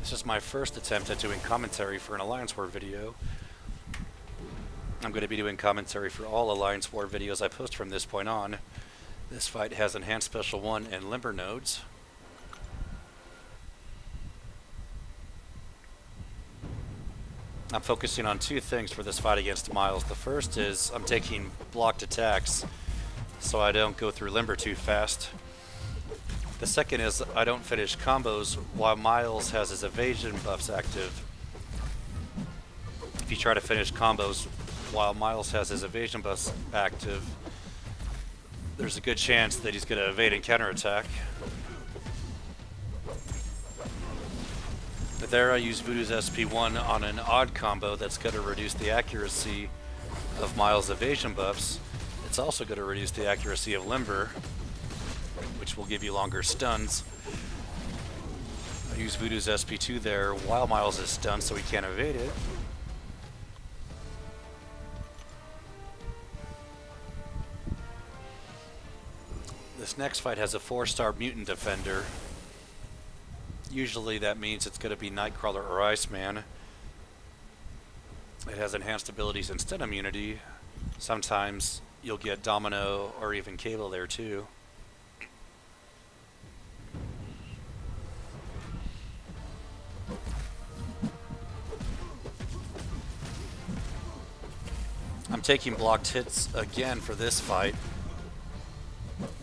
This is my first attempt at doing commentary for an Alliance War video. I'm going to be doing commentary for all Alliance War videos I post from this point on. This fight has Enhanced Special 1 and Limber nodes. I'm focusing on two things for this fight against Miles. The first is I'm taking blocked attacks so I don't go through Limber too fast. The second is I don't finish combos while Miles has his evasion buffs active. If you try to finish combos while Miles has his evasion buffs active, there's a good chance that he's going to evade and counterattack. There I use Voodoo's SP1 on an odd combo that's going to reduce the accuracy of Miles' evasion buffs. It's also going to reduce the accuracy of Limber, which will give you longer stuns. I use Voodoo's SP2 there while Miles is stunned so he can't evade it. This next fight has a 4-star mutant defender. Usually that means it's going to be Nightcrawler or Iceman. It has enhanced abilities and stun immunity. Sometimes you'll get Domino or even Cable there too. I'm taking blocked hits again for this fight.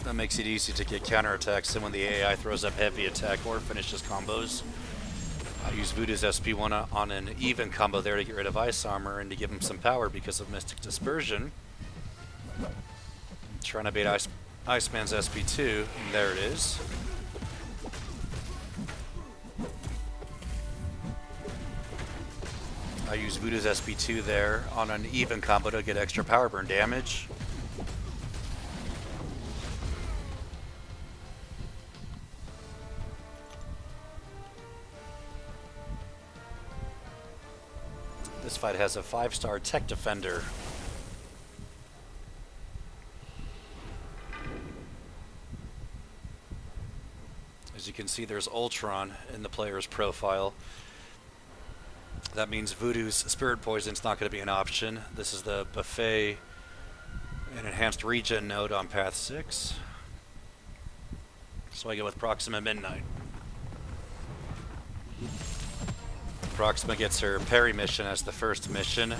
That makes it easy to get counterattacks and when the AI throws up heavy attack or finishes combos. I use Voodoo's SP1 on an even combo there to get rid of Ice Armor and to give him some power because of Mystic Dispersion. I'm trying to bait Iceman's SP2, and there it is. I use Voodoo's SP2 there on an even combo to get extra power burn damage. This fight has a 5-star tech defender. As you can see, there's Ultron in the player's profile. That means Voodoo's Spirit Poison's not going to be an option. This is the Buffet and Enhanced Regen node on Path 6. So I go with Proxima Midnight. Proxima gets her parry mission as the first mission.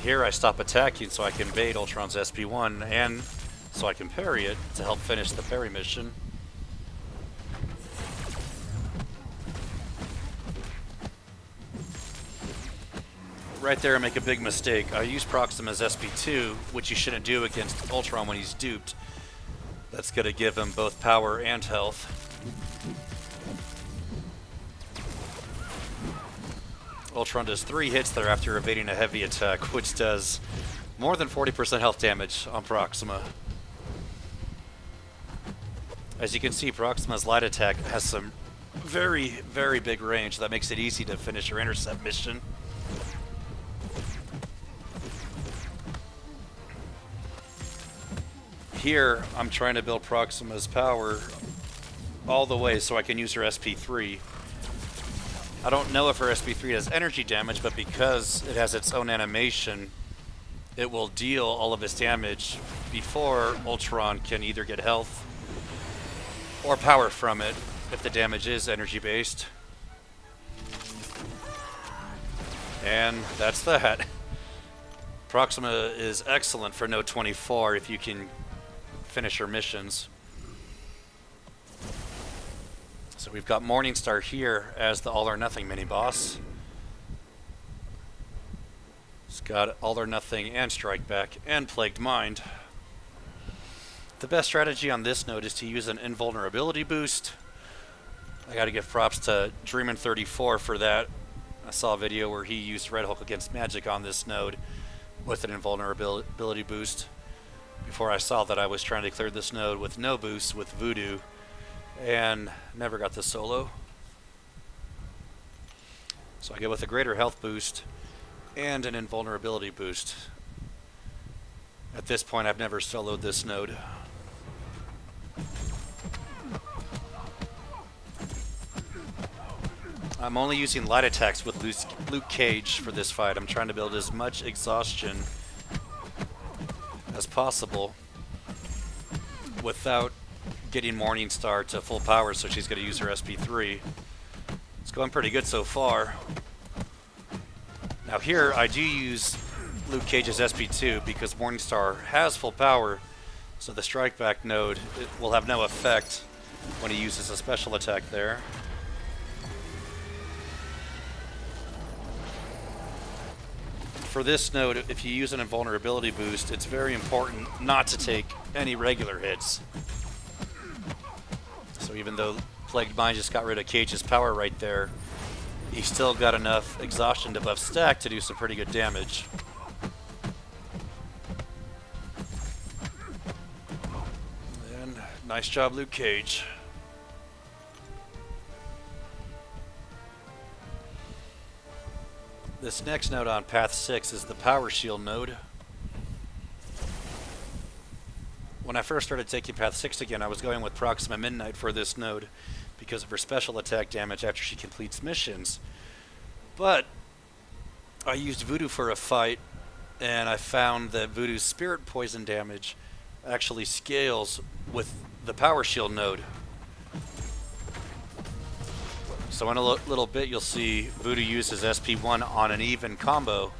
Here I stop attacking so I can bait Ultron's SP1 and so I can parry it to help finish the parry mission. Right there I make a big mistake. I use Proxima's SP2, which you shouldn't do against Ultron when he's duped. That's going to give him both power and health. Ultron does 3 hits there after evading a heavy attack, which does more than 40% health damage on Proxima. As you can see, Proxima's light attack has some very, very big range that makes it easy to finish your intercept mission. Here, I'm trying to build Proxima's power all the way so I can use her SP3. I don't know if her SP3 does energy damage, but because it has its own animation, it will deal all of its damage before Ultron can either get health or power from it if the damage is energy based. And that's that. Proxima is excellent for Node 24 if you can finish her missions. So we've got Morningstar here as the All or Nothing mini-boss. It's got All or Nothing and Strike Back and Plagued Mind. The best strategy on this node is to use an invulnerability boost. I gotta give props to Dreamin34 for that. I saw a video where he used Red Hulk against Magic on this node with an invulnerability boost. Before I saw that, I was trying to clear this node with no boost with Voodoo and never got the solo. So I go with a greater health boost and an invulnerability boost. At this point, I've never soloed this node. I'm only using light attacks with Luke Cage for this fight. I'm trying to build as much exhaustion as possible without getting Morningstar to full power, so she's going to use her SP3. It's going pretty good so far. Now here, I do use Luke Cage's SP2 because Morningstar has full power, so the strike back node will have no effect when he uses a special attack there. For this node, if you use an invulnerability boost, it's very important not to take any regular hits. So even though Plagued Mind just got rid of Cage's power right there, he still got enough exhaustion to buff stack to do some pretty good damage. And nice job, Luke Cage. This next node on path 6 is the Power Shield node. When I first started taking path 6 again, I was going with Proxima Midnight for this node because of her special attack damage after she completes missions. But I used Voodoo for a fight, and I found that Voodoo's spirit poison damage actually scales with the Power Shield node. So in a little bit, you'll see Voodoo use his SP1 on an even combo,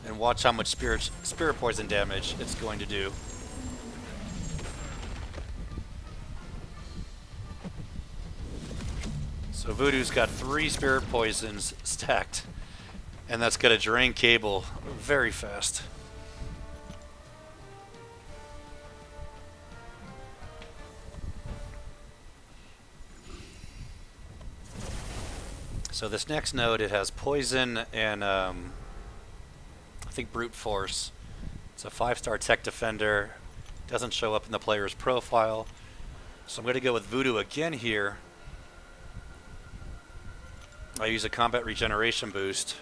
and watch how much spirit poison damage it's going to do. So Voodoo's got 3 spirit poisons stacked, and that's going to drain Cable very fast. So this next node, it has poison and I think brute force. It's a 5-star tech defender. Doesn't show up in the player's profile. So I'm going to go with Voodoo again here. I use a combat regeneration boost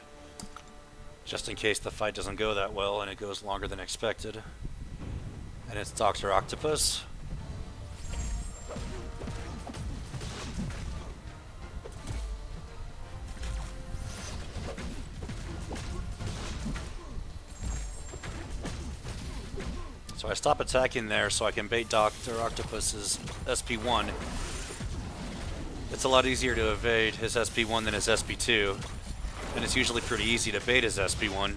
just in case the fight doesn't go that well and it goes longer than expected. And it's Dr. Octopus. So I stop attacking there so I can bait Dr. Octopus's SP1. It's a lot easier to evade his SP1 than his SP2, and it's usually pretty easy to bait his SP1.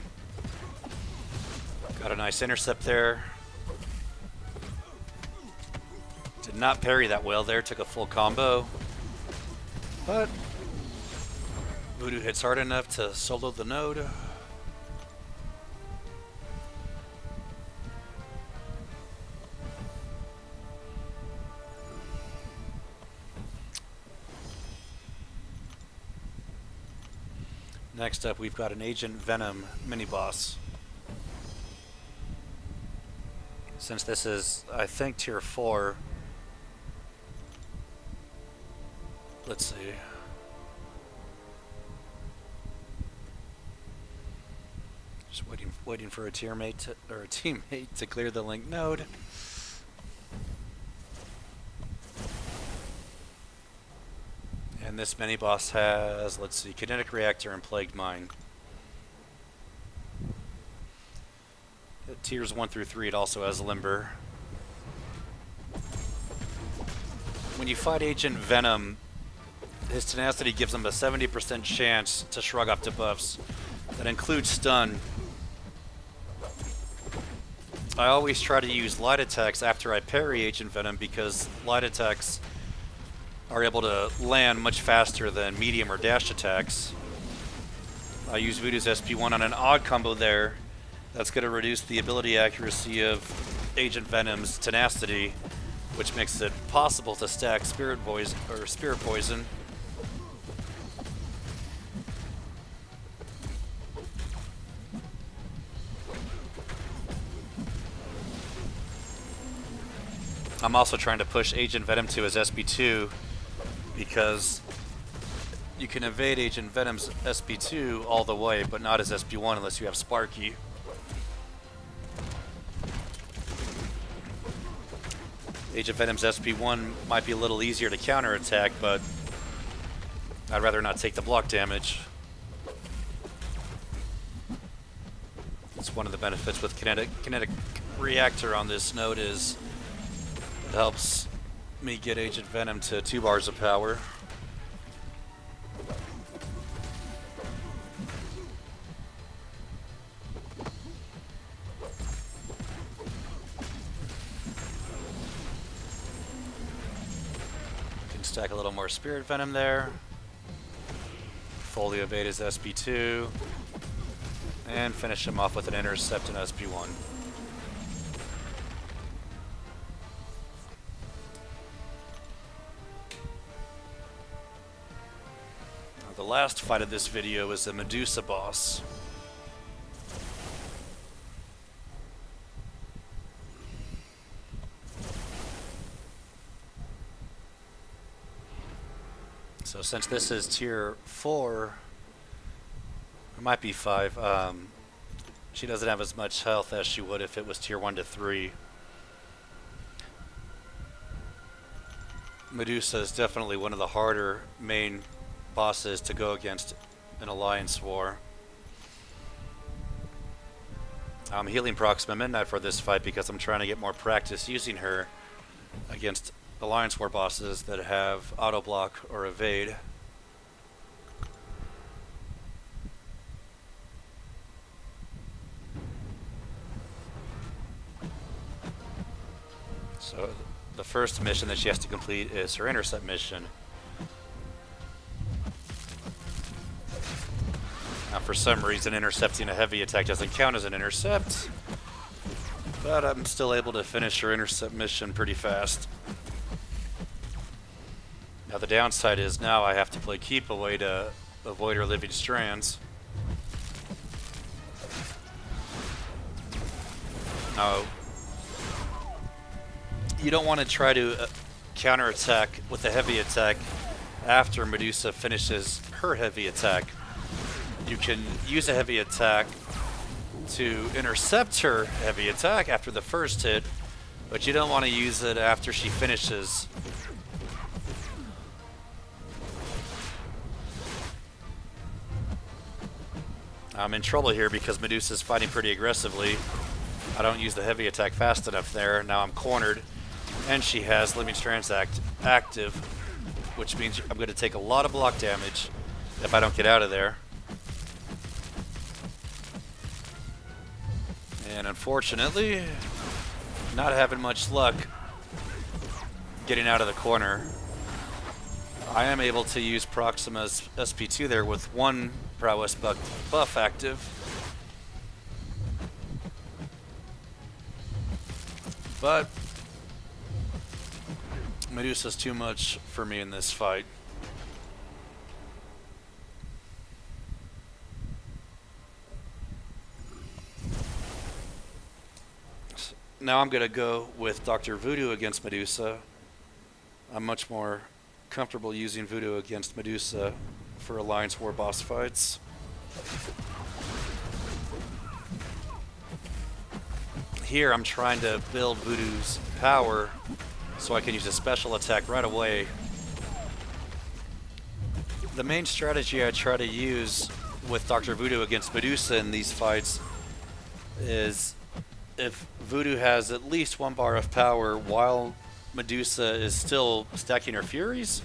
Got a nice intercept there. Did not parry that well there, took a full combo. But Voodoo hits hard enough to solo the node. Next up, we've got an Agent Venom mini-boss. Since this is, I think, tier 4, let's see. Just waiting for a teammate to clear the link node. And this mini-boss has, let's see, Kinetic Reactor and Plagued Mind. At tiers 1 through 3, it also has Limber. When you fight Agent Venom, his tenacity gives him a 70% chance to shrug off debuffs. That includes stun. I always try to use light attacks after I parry Agent Venom because light attacks are able to land much faster than medium or dash attacks. I use Voodoo's SP1 on an odd combo there. That's going to reduce the ability accuracy of Agent Venom's tenacity, which makes it possible to stack spirit poison. I'm also trying to push Agent Venom to his SP2 because you can evade Agent Venom's SP2 all the way, but not his SP1 unless you have Sparky. Agent Venom's SP1 might be a little easier to counterattack, but I'd rather not take the block damage. It's one of the benefits with kinetic reactor on this node is it helps me get Agent Venom to 2 bars of power. Can stack a little more Spirit Venom there. Fully evade his SP2. And finish him off with an intercept in SP1. The last fight of this video is the Medusa boss. So since this is tier 4, it might be 5, she doesn't have as much health as she would if it was tier 1 to 3. Medusa is definitely one of the harder main bosses to go against an Alliance war. I'm healing Proxima Midnight for this fight because I'm trying to get more practice using her against Alliance war bosses that have auto block or evade. So the first mission that she has to complete is her intercept mission. Now for some reason intercepting a heavy attack doesn't count as an intercept, but I'm still able to finish her intercept mission pretty fast. Now the downside is now I have to play keep away to avoid her living strands. Now, you don't want to try to counterattack with a heavy attack after Medusa finishes her heavy attack. You can use a heavy attack to intercept her heavy attack after the first hit, but you don't want to use it after she finishes. I'm in trouble here because Medusa's fighting pretty aggressively. I don't use the heavy attack fast enough there. Now I'm cornered, and she has Living Strands active, which means I'm going to take a lot of block damage if I don't get out of there. And unfortunately, not having much luck getting out of the corner. I am able to use Proxima's SP2 there with 1 prowess buff active. But Medusa's too much for me in this fight. Now I'm going to go with Dr. Voodoo against Medusa. I'm much more comfortable using Voodoo against Medusa for Alliance War boss fights. Here I'm trying to build Voodoo's power so I can use a special attack right away. The main strategy I try to use with Dr. Voodoo against Medusa in these fights is if Voodoo has at least 1 bar of power while Medusa is still stacking her Furies,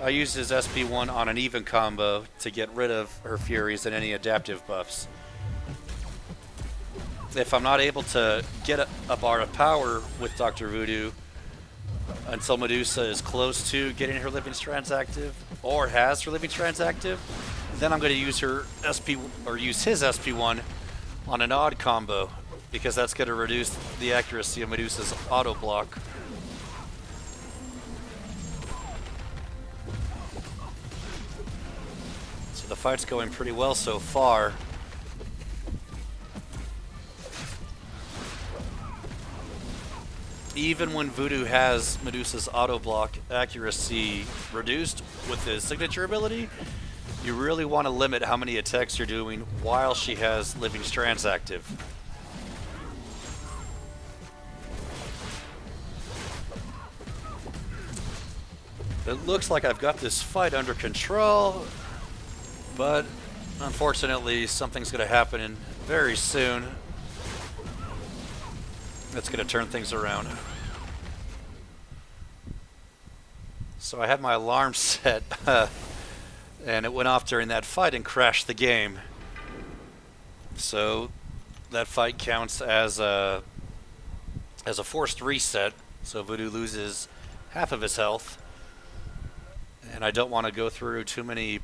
I use his SP1 on an even combo to get rid of her Furies and any adaptive buffs. If I'm not able to get a bar of power with Dr. Voodoo until Medusa is close to getting her Living Strands active or has her Living Strands active, then I'm going to use her SP or use his SP1 on an odd combo, because that's going to reduce the accuracy of Medusa's auto block. So the fight's going pretty well so far. Even when Voodoo has Medusa's auto block accuracy reduced with his signature ability, you really want to limit how many attacks you're doing while she has Living Strands active. It looks like I've got this fight under control, but unfortunately something's going to happen very soon. That's going to turn things around. So I had my alarm set, and it went off during that fight and crashed the game. So that fight counts as a forced reset, so Voodoo loses half of his health. And I don't want to go through too many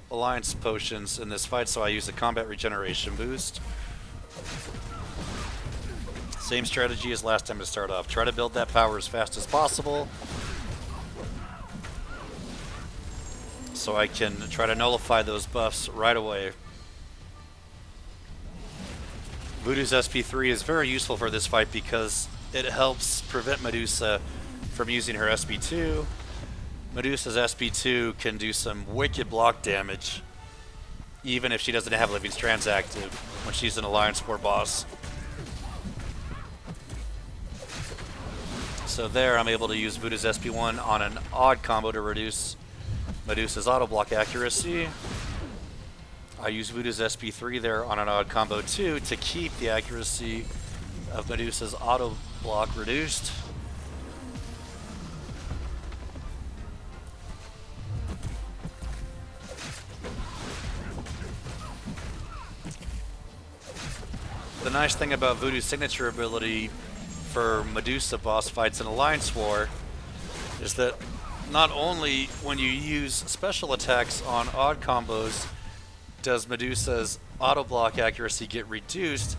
alliance potions in this fight, so I use a combat regeneration boost. Same strategy as last time to start off. Try to build that power as fast as possible, so I can try to nullify those buffs right away. Voodoo's SP3 is very useful for this fight because it helps prevent Medusa from using her SP2. Medusa's SP2 can do some wicked block damage, even if she doesn't have Living Strands active when she's an Alliance War boss. So there, I'm able to use Voodoo's SP1 on an odd combo to reduce Medusa's auto block accuracy. I use Voodoo's SP3 there on an odd combo too to keep the accuracy of Medusa's auto block reduced. The nice thing about Voodoo's signature ability for Medusa boss fights in Alliance War is that not only when you use special attacks on odd combos does Medusa's auto block accuracy get reduced,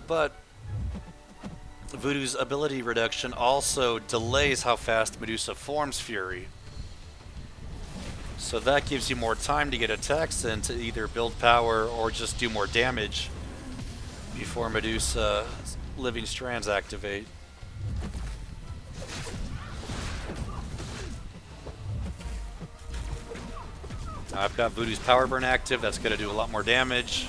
but Voodoo's ability reduction also delays how fast Medusa forms Fury. So that gives you more time to get attacks in to either build power or just do more damage before Medusa's Living Strands activate. Now I've got Voodoo's Power Burn active. That's going to do a lot more damage.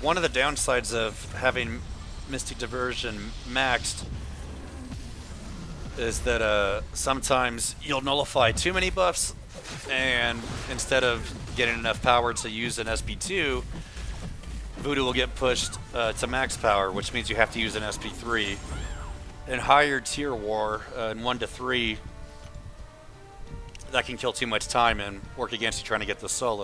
One of the downsides of having Mystic Diversion maxed is that sometimes you'll nullify too many buffs, and instead of getting enough power to use an SP2, Voodoo will get pushed to max power, which means you have to use an SP3. In higher tier war, in 1 to 3, that can kill too much time and work against you trying to get the solo.